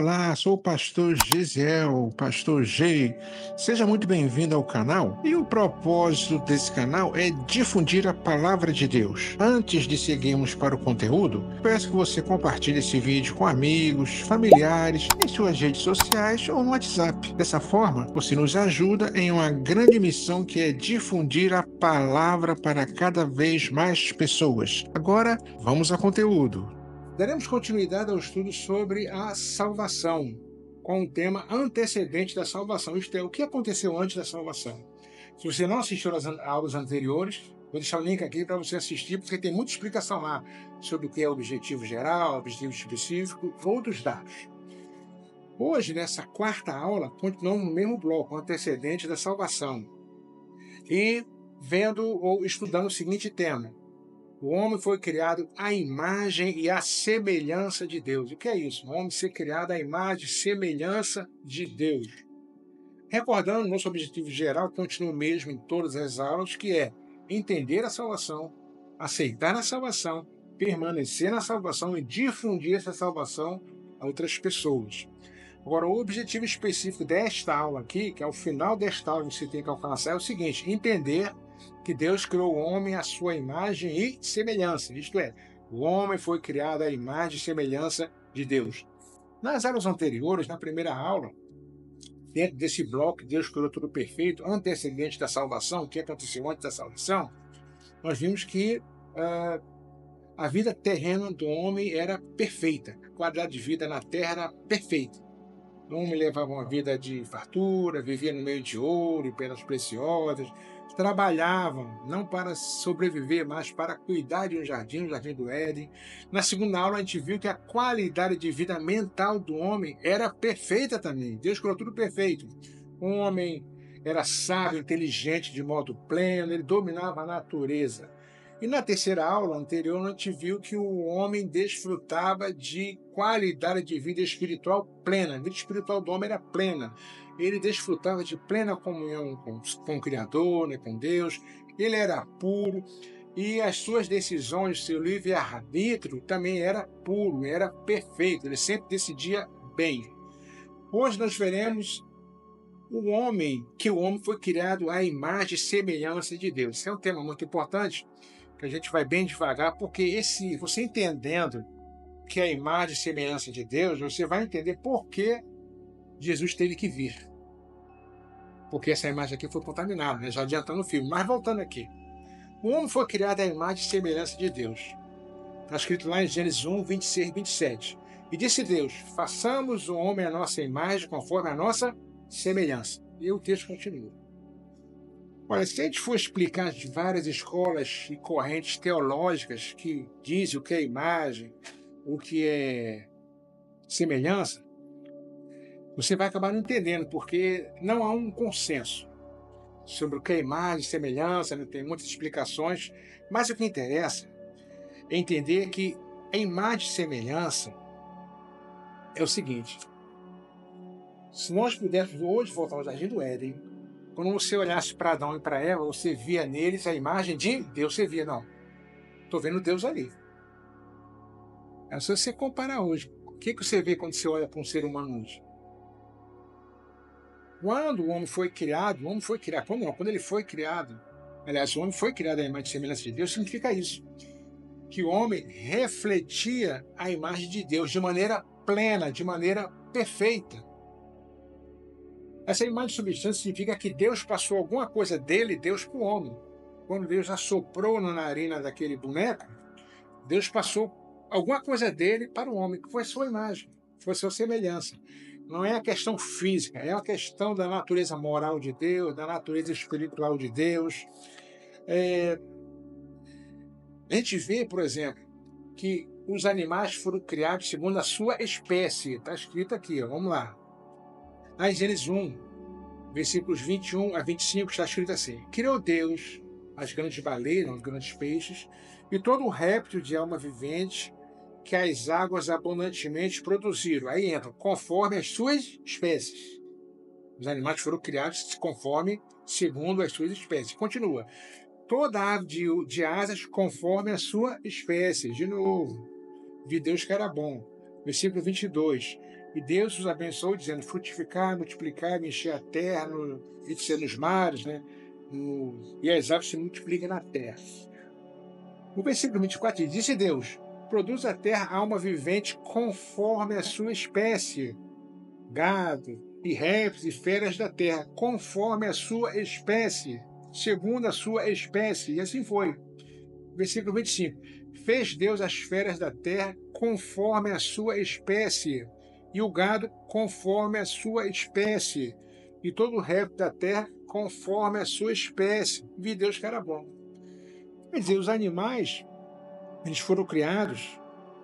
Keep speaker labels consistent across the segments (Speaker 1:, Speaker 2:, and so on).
Speaker 1: Olá, sou o pastor Gesiel, pastor G. Seja muito bem-vindo ao canal. E o propósito desse canal é difundir a palavra de Deus. Antes de seguirmos para o conteúdo, peço que você compartilhe esse vídeo com amigos, familiares, em suas redes sociais ou no WhatsApp. Dessa forma, você nos ajuda em uma grande missão que é difundir a palavra para cada vez mais pessoas. Agora, vamos ao conteúdo. Daremos continuidade ao estudo sobre a salvação, com o tema antecedente da salvação, isto é, o que aconteceu antes da salvação. Se você não assistiu às aulas anteriores, vou deixar o link aqui para você assistir, porque tem muita explicação lá sobre o que é objetivo geral, objetivo específico, outros dados. Hoje, nessa quarta aula, continuamos no mesmo bloco, antecedente da salvação, e vendo ou estudando o seguinte tema: o homem foi criado à imagem e à semelhança de Deus. O que é isso? O homem ser criado à imagem e semelhança de Deus. Recordando, nosso objetivo geral continua o mesmo em todas as aulas, que é entender a salvação, aceitar a salvação, permanecer na salvação e difundir essa salvação a outras pessoas. Agora, o objetivo específico desta aula aqui, que é o final desta aula que você tem que alcançar, é o seguinte: entender que Deus criou o homem à sua imagem e semelhança. Isto é, o homem foi criado à imagem e semelhança de Deus. Nas aulas anteriores, na primeira aula, dentro desse bloco, Deus criou tudo perfeito, antecedente da salvação, o que aconteceu antes da salvação, nós vimos que a vida terrena do homem era perfeita, a qualidade de vida na terra era perfeita. O homem levava uma vida de fartura, vivia no meio de ouro e pedras preciosas, trabalhavam não para sobreviver, mas para cuidar de um jardim, o Jardim do Éden. Na segunda aula, a gente viu que a qualidade de vida mental do homem era perfeita também. Deus criou tudo perfeito. O homem era sábio, inteligente, de modo pleno, ele dominava a natureza. E na terceira aula anterior, a gente viu que o homem desfrutava de qualidade de vida espiritual plena. A vida espiritual do homem era plena. Ele desfrutava de plena comunhão com o Criador, né, com Deus. Ele era puro. E as suas decisões, seu livre-arbítrio também era puro, era perfeito. Ele sempre decidia bem. Hoje nós veremos que o homem foi criado à imagem e semelhança de Deus. Esse é um tema muito importante, que a gente vai bem devagar, porque você entendendo que é a imagem e semelhança de Deus, você vai entender por que Jesus teve que vir. Porque essa imagem aqui foi contaminada, né? Já adiantando o filme. Mas voltando aqui. O homem foi criado à imagem e semelhança de Deus. Está escrito lá em Gênesis 1, 26 e 27. E disse Deus: façamos o homem à nossa imagem, conforme a nossa semelhança. E o texto continua. Olha, se a gente for explicar de várias escolas e correntes teológicas que dizem o que é imagem, o que é semelhança, você vai acabar não entendendo, porque não há um consenso sobre o que é imagem, semelhança, né? Tem muitas explicações, mas o que interessa é entender que a imagem e semelhança é o seguinte: se nós pudéssemos hoje voltar ao Jardim do Éden, quando você olhasse para Adão e para Eva, você via neles a imagem de Deus. Você via, não, estou vendo Deus ali. É só você comparar hoje. O que você vê quando você olha para um ser humano hoje? Quando o homem foi criado, quando ele foi criado, aliás, o homem foi criado à imagem e semelhança de Deus, significa isso: que o homem refletia a imagem de Deus de maneira plena, de maneira perfeita. Essa imagem de substância significa que Deus passou alguma coisa dele, Deus, para o homem. Quando Deus assoprou na narina daquele boneco, Deus passou alguma coisa dele para o homem, que foi a sua imagem, foi a sua semelhança. Não é a questão física, é a questão da natureza moral de Deus, da natureza espiritual de Deus. A gente vê, por exemplo, que os animais foram criados segundo a sua espécie. Está escrito aqui, ó, vamos lá. Lá em Gênesis 1, versículos 21 a 25, está escrito assim: criou Deus as grandes baleias, os grandes peixes, e todo o réptil de alma vivente que as águas abundantemente produziram. Aí entra, conforme as suas espécies. Os animais foram criados segundo as suas espécies. Continua. Toda ave de asas conforme a sua espécie. De novo, vi Deus que era bom. Versículo 22. E Deus os abençoou, dizendo: frutificar, multiplicar, encher a terra, e nos mares, né? E as aves se multipliquem na terra. O versículo 24 diz: disse Deus: produz a terra alma vivente conforme a sua espécie, gado e répteis e feras da terra, conforme a sua espécie, segundo a sua espécie. E assim foi. Versículo 25. Fez Deus as feras da terra conforme a sua espécie, e o gado conforme a sua espécie, e todo o réptil da terra conforme a sua espécie. Vi Deus que era bom. Quer dizer, os animais, eles foram criados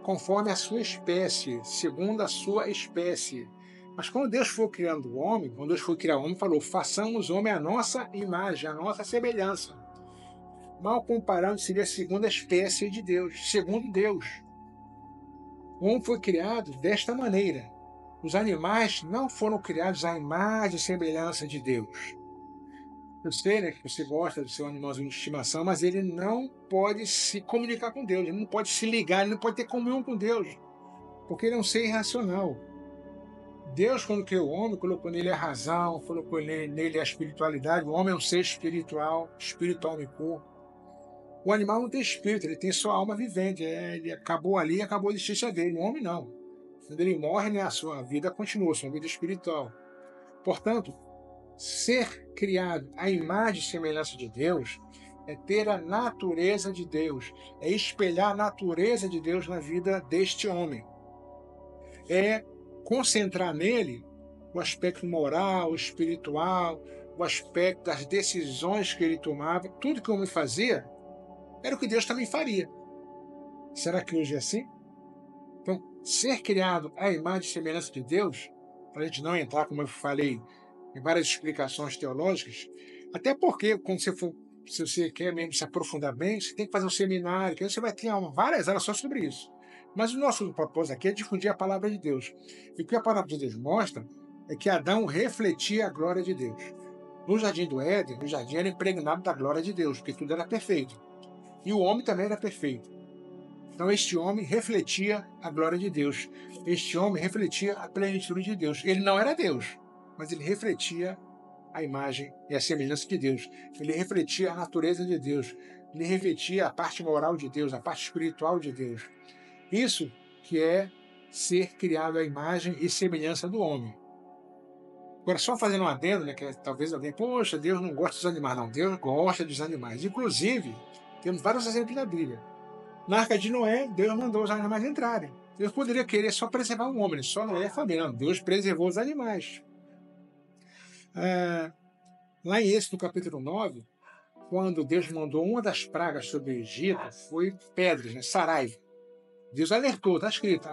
Speaker 1: conforme a sua espécie, segundo a sua espécie. Mas quando Deus foi criando o homem, quando Deus foi criar o homem, falou: façamos o homem à nossa imagem, à nossa semelhança. Mal comparado, seria a segunda espécie de Deus, segundo Deus. O homem foi criado desta maneira. Os animais não foram criados à imagem e semelhança de Deus. Eu sei, né, que você gosta do seu animalzinho de estimação, mas ele não pode se comunicar com Deus, ele não pode se ligar, ele não pode ter comunhão com Deus, porque ele é um ser irracional. Deus, quando criou o homem, colocou nele a razão, colocou nele a espiritualidade. O homem é um ser espiritual, espírito, alma e corpo. O animal não tem espírito, ele tem sua alma vivente. Ele acabou ali, acabou a existência dele. O homem não. Quando ele morre, né, a sua vida continua, a sua vida espiritual. Portanto, ser criado à imagem e semelhança de Deus é ter a natureza de Deus, é espelhar a natureza de Deus na vida deste homem. É concentrar nele o aspecto moral, espiritual, o aspecto das decisões que ele tomava. Tudo que o homem fazia era o que Deus também faria. Será que hoje é assim? Então, ser criado à imagem e semelhança de Deus, para a gente não entrar, como eu falei, em várias explicações teológicas, até porque, quando se você quer mesmo se aprofundar bem, você tem que fazer um seminário, que aí você vai ter várias aulas só sobre isso. Mas o nosso propósito aqui é difundir a palavra de Deus. E o que a palavra de Deus mostra é que Adão refletia a glória de Deus. No jardim do Éden, o jardim era impregnado da glória de Deus, porque tudo era perfeito. E o homem também era perfeito. Então este homem refletia a glória de Deus. Este homem refletia a plenitude de Deus. Ele não era Deus, mas ele refletia a imagem e a semelhança de Deus. Ele refletia a natureza de Deus. Ele refletia a parte moral de Deus, a parte espiritual de Deus. Isso que é ser criado à imagem e semelhança do homem. Agora, só fazendo um adendo, né, que talvez alguém, poxa, Deus não gosta dos animais. Não, Deus gosta dos animais. Inclusive, temos vários exemplos na Bíblia. Na Arca de Noé, Deus mandou os animais entrarem. Deus poderia querer só preservar o homem, só Noé e a família. Não, Deus preservou os animais. Lá em Êxodo, no capítulo 9, quando Deus mandou uma das pragas sobre o Egito, foi pedras, né, saraiva. Deus alertou, está escrito,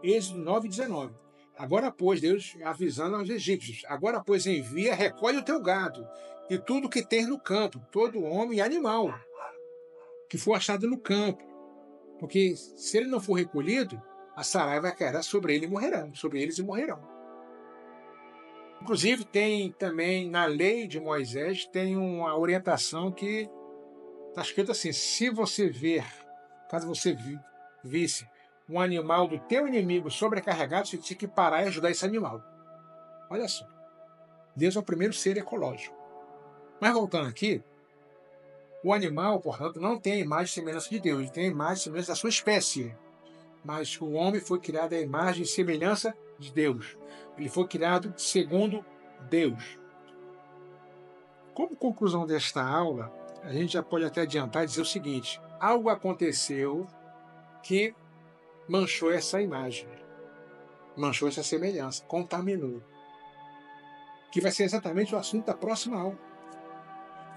Speaker 1: Êxodo 9:19. Agora, pois, Deus avisando aos egípcios, agora, pois, envia, recolhe o teu gado e tudo que tens no campo, todo homem e animal que for achado no campo. Porque se ele não for recolhido, a saraiva vai cair sobre ele e morrerão, sobre eles e morrerão. Inclusive, tem também, na lei de Moisés, tem uma orientação que está escrito assim: se você ver, caso você visse um animal do teu inimigo sobrecarregado, você tinha que parar e ajudar esse animal. Olha só. Deus é o primeiro ser ecológico. Mas voltando aqui, o animal, portanto, não tem a imagem e semelhança de Deus, ele tem a imagem e semelhança da sua espécie. Mas o homem foi criado à imagem e semelhança de Deus. Ele foi criado segundo Deus. Como conclusão desta aula, a gente já pode até adiantar e dizer o seguinte: algo aconteceu que manchou essa imagem, manchou essa semelhança, contaminou. Que vai ser exatamente o assunto da próxima aula.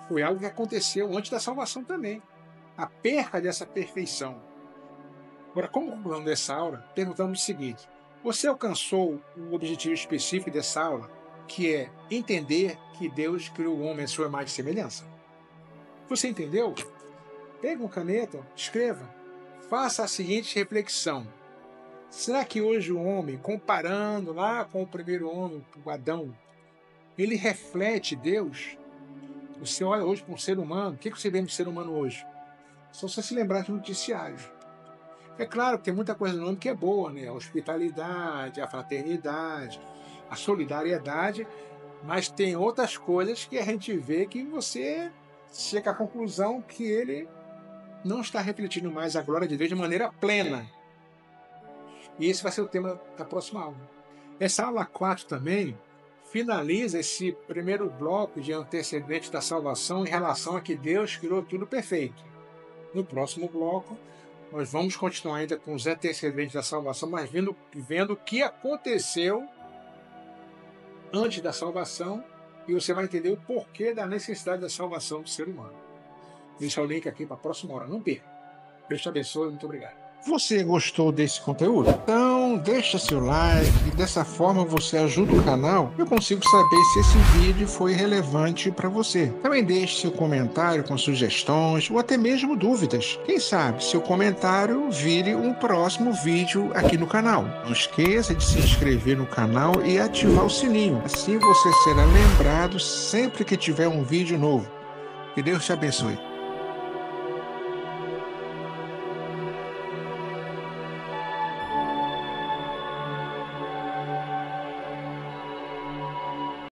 Speaker 1: Foi algo que aconteceu antes da salvação também. A perca dessa perfeição. Agora, como conclusão dessa aula, perguntamos o seguinte: você alcançou o objetivo específico dessa aula, que é entender que Deus criou o homem à sua imagem e semelhança? Você entendeu? Pega uma caneta, escreva. Faça a seguinte reflexão: será que hoje o homem, comparando lá com o primeiro homem, o Adão, ele reflete Deus? Você olha hoje para um ser humano, o que você vê no ser humano hoje? Só você se lembrar de noticiários. É claro que tem muita coisa no nome que é boa, né? A hospitalidade, a fraternidade, a solidariedade, mas tem outras coisas que a gente vê que você chega à conclusão que ele não está refletindo mais a glória de Deus de maneira plena. E esse vai ser o tema da próxima aula. Essa aula 4 também finaliza esse primeiro bloco de antecedentes da salvação em relação a que Deus criou tudo perfeito. No próximo bloco, nós vamos continuar ainda com os antecedentes da salvação, mas vendo o que aconteceu antes da salvação, e você vai entender o porquê da necessidade da salvação do ser humano. Deixa o link aqui para a próxima hora. Não perca. Deus te abençoe. Muito obrigado. Você gostou desse conteúdo? Então deixa seu like, e dessa forma você ajuda o canal e eu consigo saber se esse vídeo foi relevante para você. Também deixe seu comentário com sugestões ou até mesmo dúvidas. Quem sabe seu comentário vire um próximo vídeo aqui no canal. Não esqueça de se inscrever no canal e ativar o sininho. Assim você será lembrado sempre que tiver um vídeo novo. Que Deus te abençoe.